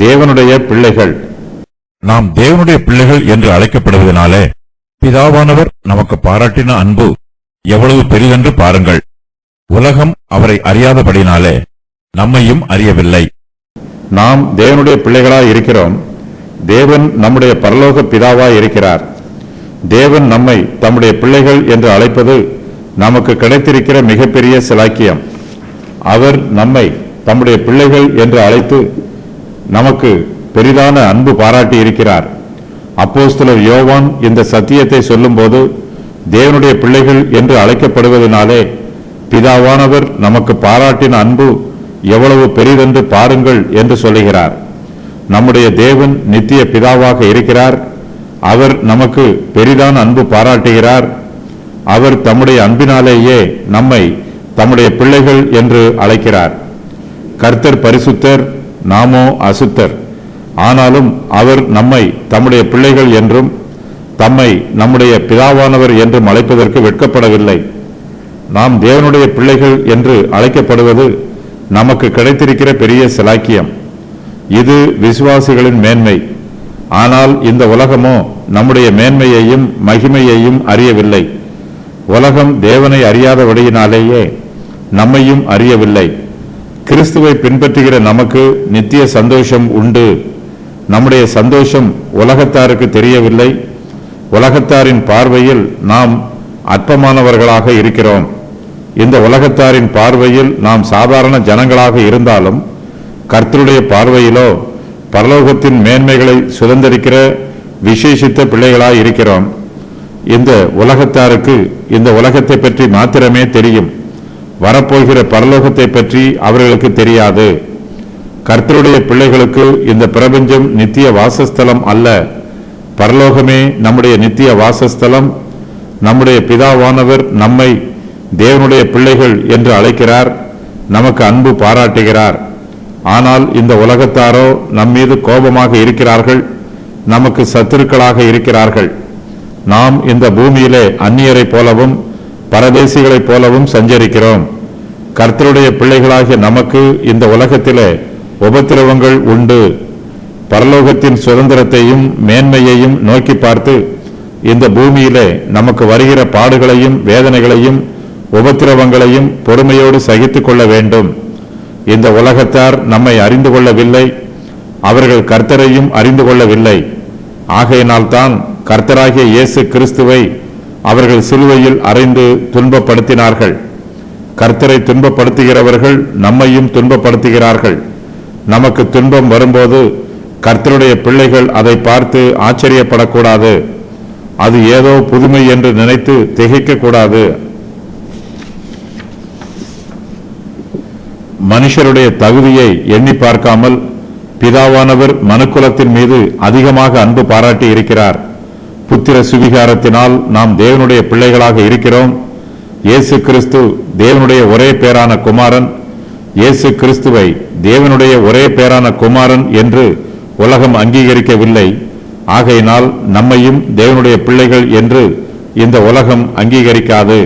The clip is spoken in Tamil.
தேவனுடைய பிள்ளைகள். நாம் தேவனுடைய பிள்ளைகள் என்று அழைக்கப்படுவதனாலே பிதாவானவர் நமக்கு பாராட்டின அன்பு எவ்வளவு பெரிதென்று பாருங்கள். உலகம் அவரை அறியாதபடினாலே நம்மையும் அறியவில்லை. நாம் தேவனுடைய பிள்ளைகளாய் இருக்கிறோம். தேவன் நம்முடைய பரலோக பிதாவாய் இருக்கிறார். தேவன் நம்மை தம்முடைய பிள்ளைகள் என்று அழைப்பது நமக்கு கிடைத்திருக்கிற மிகப்பெரிய சிலாக்கியம். அவர் நம்மை தம்முடைய பிள்ளைகள் என்று அழைத்து நமக்கு பெரிதான அன்பு பாராட்டி இருக்கிறார். அப்போஸ்தலர் யோவான் இந்த சத்தியத்தை சொல்லும்போது, தேவனுடைய பிள்ளைகள் என்று அழைக்கப்படுவதனாலே பிதாவானவர் நமக்கு பாராட்டின அன்பு எவ்வளவு பெரிதென்று பாருங்கள் என்று சொல்லுகிறார். நம்முடைய தேவன் நித்திய பிதாவாக இருக்கிறார். அவர் நமக்கு பெரிதான அன்பு பாராட்டுகிறார். அவர் தம்முடைய அன்பினாலேயே நம்மை தம்முடைய பிள்ளைகள் என்று அழைக்கிறார். கர்த்தர் பரிசுத்தர், நாமோ அசுத்தர். ஆனாலும் அவர் நம்மை தம்முடைய பிள்ளைகள் என்றும் தம்மை நம்முடைய பிதாவானவர் என்றும் அழைப்பதற்கு வெட்கப்படவில்லை. நாம் தேவனுடைய பிள்ளைகள் என்று அழைக்கப்படுவது நமக்கு கிடைத்திருக்கிற பெரிய சிலாக்கியம். இது விசுவாசிகளின் மேன்மை. ஆனால் இந்த உலகமோ நம்முடைய மேன்மையையும் மகிமையையும் அறியவில்லை. உலகம் தேவனை அறியாதபடியினாலேயே நம்மையும் அறியவில்லை. கிறிஸ்துவை பின்பற்றுகிற நமக்கு நித்திய சந்தோஷம் உண்டு. நம்முடைய சந்தோஷம் உலகத்தாருக்கு தெரியவில்லை. உலகத்தாரின் பார்வையில் நாம் அற்பமானவர்களாக இருக்கிறோம். இந்த உலகத்தாரின் பார்வையில் நாம் சாதாரண ஜனங்களாக இருந்தாலும் கர்த்தருடைய பார்வையிலோ பரலோகத்தின் மேன்மைகளை சுதந்திரிக்கிற விசேஷித்த பிள்ளைகளாய் இருக்கிறோம். இந்த உலகத்தாருக்கு இந்த உலகத்தை பற்றி மாத்திரமே தெரியும். வரப்போகிற பரலோகத்தை பற்றி அவர்களுக்கு தெரியாது. கர்த்தருடைய பிள்ளைகளுக்கு இந்த பிரபஞ்சம் நித்திய வாசஸ்தலம் அல்ல. பரலோகமே நம்முடைய நித்திய வாசஸ்தலம். நம்முடைய பிதாவானவர் நம்மை தேவனுடைய பிள்ளைகள் என்று அழைக்கிறார். நமக்கு அன்பு பாராட்டுகிறார். ஆனால் இந்த உலகத்தாரோ நம்மீது கோபமாக இருக்கிறார்கள். நமக்கு சத்துருக்களாக இருக்கிறார்கள். நாம் இந்த பூமியிலே அந்நியரை போலவும் பரதேசிகளைப் போலவும் சஞ்சரிக்கிறோம். கர்த்தருடைய பிள்ளைகளாகிய நமக்கு இந்த உலகத்திலே உபத்திரவங்கள் உண்டு. பரலோகத்தின் சுதந்திரத்தையும் மேன்மையையும் நோக்கி பார்த்து இந்த பூமியிலே நமக்கு வருகிற பாடுகளையும் வேதனைகளையும் உபத்திரவங்களையும் பொறுமையோடு சகித்துக் கொள்ள வேண்டும். இந்த உலகத்தார் நம்மை அறிந்து கொள்ளவில்லை. அவர்கள் கர்த்தரையும் அறிந்து கொள்ளவில்லை. ஆகையினால்தான் கர்த்தராகிய இயேசு கிறிஸ்துவை அவர்கள் சிலுவையில் அறைந்து துன்பப்படுத்தினார்கள். கர்த்தரை துன்பப்படுத்துகிறவர்கள் நம்மையும் துன்பப்படுத்துகிறார்கள். நமக்கு துன்பம் வரும்போது கர்த்தருடைய பிள்ளைகள் அதை பார்த்து ஆச்சரியப்படக்கூடாது. அது ஏதோ புதுமை என்று நினைத்து திகைக்க கூடாது. மனுஷருடைய தகுதியை எண்ணி பார்க்காமல் பிதாவானவர் மனுக்குலத்தின் மீது அதிகமாக அன்பு பாராட்டி இருக்கிறார். புத்திர சுவிகாரத்தினால் நாம் தேவனுடைய பிள்ளைகளாக இருக்கிறோம். இயேசு கிறிஸ்து தேவனுடைய ஒரே பேரான குமாரன். இயேசு கிறிஸ்துவை தேவனுடைய ஒரே பேரான குமாரன் என்று உலகம் அங்கீகரிக்கவில்லை. ஆகையினால் நம்மையும் தேவனுடைய பிள்ளைகள் என்று இந்த உலகம் அங்கீகரிக்காது.